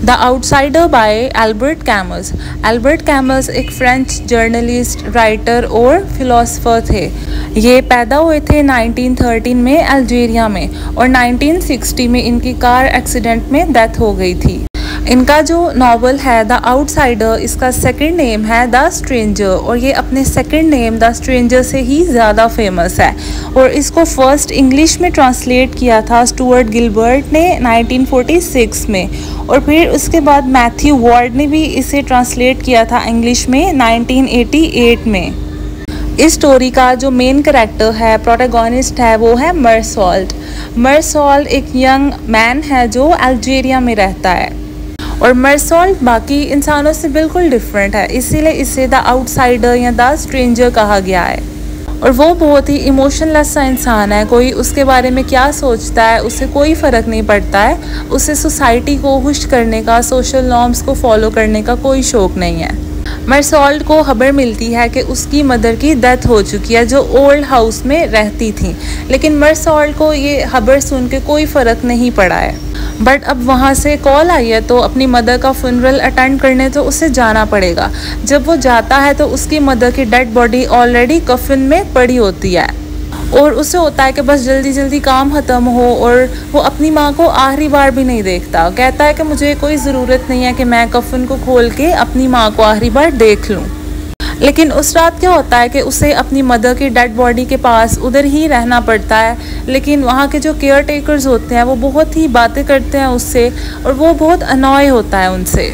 The outsider by Albert Camus. Albert Camus एक French journalist, writer और philosopher थे। ये पैदा हुए थे 1913 में अल्जीरिया में और 1960 में इनकी कार एक्सीडेंट में डेथ हो गई थी। इनका जो नावल है द आउटसाइडर, इसका सेकंड नेम है द स्ट्रेंजर और ये अपने सेकंड नेम द स्ट्रेंजर से ही ज़्यादा फेमस है। और इसको फर्स्ट इंग्लिश में ट्रांसलेट किया था स्टुअर्ट गिलबर्ट ने 1946 में और फिर उसके बाद मैथ्यू वार्ड ने भी इसे ट्रांसलेट किया था इंग्लिश में 1988 में। इस स्टोरी का जो मेन कैरेक्टर है, प्रोटैगनिस्ट है, वो है मरसॉल्ट। मरसॉल्ट एक यंग मैन है जो अल्जीरिया में रहता है और मरसॉल्ट बाकी इंसानों से बिल्कुल डिफरेंट है, इसीलिए इसे द आउटसाइडर या द स्ट्रेंजर कहा गया है। और वो बहुत ही इमोशनलेस सा इंसान है, कोई उसके बारे में क्या सोचता है उससे कोई फ़र्क नहीं पड़ता है। उसे सोसाइटी को खुश करने का, सोशल नॉर्म्स को फॉलो करने का कोई शौक़ नहीं है। मरसॉल्ट को खबर मिलती है कि उसकी मदर की डेथ हो चुकी है जो ओल्ड हाउस में रहती थी, लेकिन मरसॉल्ट को ये खबर सुन के कोई फ़र्क नहीं पड़ा है। बट अब वहाँ से कॉल आई है तो अपनी मदर का फ्यूनरल अटेंड करने तो उसे जाना पड़ेगा। जब वो जाता है तो उसकी मदर की डेड बॉडी ऑलरेडी कफन में पड़ी होती है और उसे होता है कि बस जल्दी जल्दी काम ख़त्म हो और वो अपनी माँ को आखिरी बार भी नहीं देखता। कहता है कि मुझे कोई ज़रूरत नहीं है कि मैं कफन को खोल के अपनी माँ को आखिरी बार देख लूँ। लेकिन उस रात क्या होता है कि उसे अपनी मदर की डेड बॉडी के पास उधर ही रहना पड़ता है, लेकिन वहाँ के जो केयर टेकर्स होते हैं वो बहुत ही बातें करते हैं उससे और वो बहुत अनॉय होता है उनसे।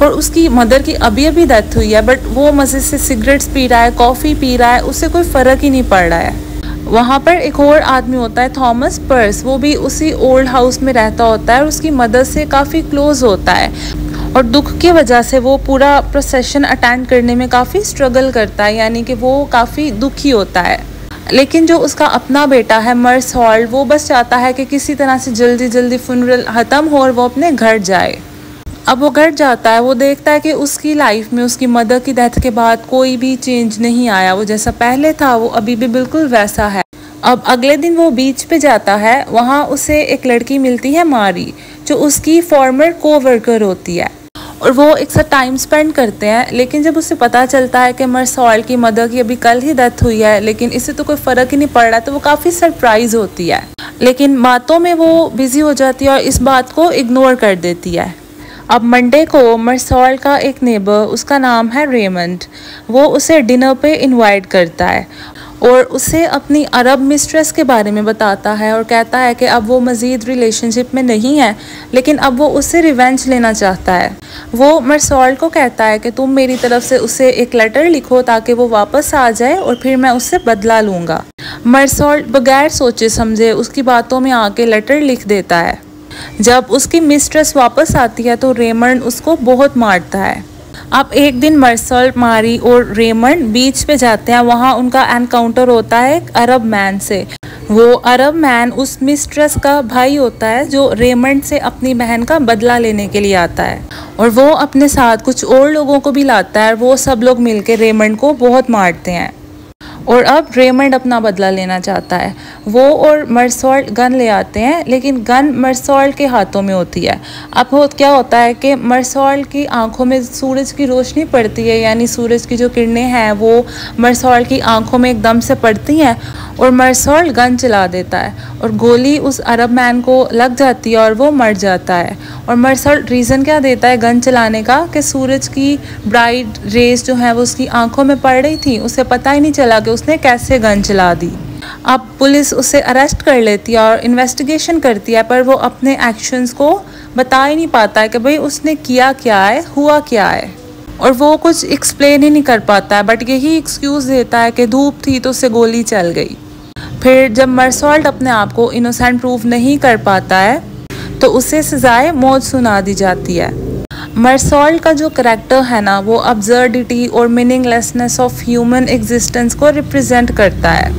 और उसकी मदर की अभी अभी डेथ हुई है बट वो मज़े से सिगरेट्स पी रहा है, कॉफ़ी पी रहा है, उससे कोई फ़र्क ही नहीं पड़ रहा है। वहाँ पर एक और आदमी होता है थॉमस पर्स, वो भी उसी ओल्ड हाउस में रहता होता है और उसकी मदर से काफ़ी क्लोज होता है और दुख की वजह से वो पूरा प्रोसेशन अटेंड करने में काफ़ी स्ट्रगल करता है, यानी कि वो काफ़ी दुखी होता है। लेकिन जो उसका अपना बेटा है मरसॉल्ट, वो बस चाहता है कि किसी तरह से जल्दी जल्दी फ्यूनरल ख़त्म हो और वो अपने घर जाए। अब वो घर जाता है, वो देखता है कि उसकी लाइफ में उसकी मदर की डेथ के बाद कोई भी चेंज नहीं आया, वो जैसा पहले था वो अभी भी बिल्कुल वैसा है। अब अगले दिन वो बीच पे जाता है, वहाँ उसे एक लड़की मिलती है मारी, जो उसकी फॉर्मर कोवर्कर होती है और वो एक साथ टाइम स्पेंड करते हैं। लेकिन जब उसे पता चलता है कि मरसॉल्ट की मदर की अभी कल ही डेथ हुई है लेकिन इससे तो कोई फ़र्क ही नहीं पड़ रहा, तो वो काफ़ी सरप्राइज होती है, लेकिन बातों में वो बिजी हो जाती है और इस बात को इग्नोर कर देती है। अब मंडे को मरसॉल्ट का एक नेबर, उसका नाम है रेमंड, वो उसे डिनर पे इनवाइट करता है और उसे अपनी अरब मिस्ट्रेस के बारे में बताता है और कहता है कि अब वो मज़ीद रिलेशनशिप में नहीं है, लेकिन अब वो उससे रिवेंज लेना चाहता है। वो मरसॉल्ट को कहता है कि तुम मेरी तरफ से उसे एक लेटर लिखो ताकि वो वापस आ जाए और फिर मैं उससे बदला लूँगा। मरसॉल्ट बगैर सोचे समझे उसकी बातों में आके लेटर लिख देता है। जब उसकी मिस्ट्रेस वापस आती है तो रेमंड उसको बहुत मारता है। अब एक दिन मरसॉल्ट, मारी और रेमंड बीच पे जाते हैं, वहाँ उनका एनकाउंटर होता है एक अरब मैन से। वो अरब मैन उस मिस्ट्रेस का भाई होता है जो रेमंड से अपनी बहन का बदला लेने के लिए आता है और वो अपने साथ कुछ और लोगों को भी लाता है। वो सब लोग मिलकर रेमंड को बहुत मारते हैं और अब रेमंड अपना बदला लेना चाहता है। वो और मरसॉल्ट गन ले आते हैं, लेकिन गन मरसॉल्ट के हाथों में होती है। अब क्या होता है कि मरसॉल्ट की आंखों में सूरज की रोशनी पड़ती है, यानी सूरज की जो किरणें हैं वो मरसॉल्ट की आंखों में एकदम से पड़ती हैं और मरसॉल्ट गन चला देता है और गोली उस अरब मैन को लग जाती है और वो मर जाता है। और मरसॉल्ट रीज़न क्या देता है गन चलाने का कि सूरज की ब्राइट रेस जो है वो उसकी आंखों में पड़ रही थी, उसे पता ही नहीं चला कि उसने कैसे गन चला दी। अब पुलिस उसे अरेस्ट कर लेती है और इन्वेस्टिगेशन करती है, पर वो अपने एक्शंस को बता ही नहीं पाता है कि भाई उसने किया क्या है, हुआ क्या है, और वो कुछ एक्सप्लेन ही नहीं कर पाता है, बट यही एक्सक्यूज़ देता है कि धूप थी तो उससे गोली चल गई। फिर जब मरसॉल्ट अपने आप को इनोसेंट प्रूव नहीं कर पाता है तो उसे सजाए मौत सुना दी जाती है। मरसॉल्ट का जो करैक्टर है ना, वो अब्सर्डिटी और मीनिंगलेसनेस ऑफ ह्यूमन एग्जिस्टेंस को रिप्रेजेंट करता है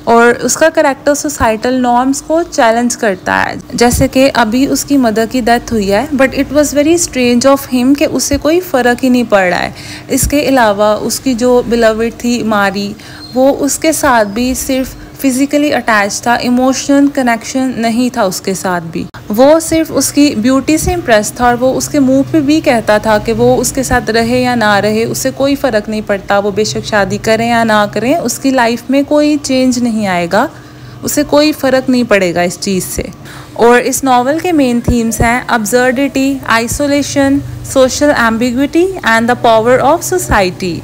और उसका करैक्टर सोसाइटल नॉर्म्स को चैलेंज करता है। जैसे कि अभी उसकी मदर की डेथ हुई है but it was very strange of him कि उसे कोई फ़र्क ही नहीं पड़ रहा है। इसके अलावा उसकी जो बिलवड थी मारी, वो उसके साथ भी सिर्फ फिजिकली अटैच था, इमोशनल कनेक्शन नहीं था उसके साथ भी। वो सिर्फ उसकी ब्यूटी से इम्प्रेस था और वो उसके मुंह पे भी कहता था कि वो उसके साथ रहे या ना रहे उससे कोई फ़र्क नहीं पड़ता, वो बेशक शादी करें या ना करें उसकी लाइफ में कोई चेंज नहीं आएगा, उसे कोई फ़र्क नहीं पड़ेगा इस चीज़ से। और इस नावल के मेन थीम्स हैं absurdity, isolation, social ambiguity and the power of society.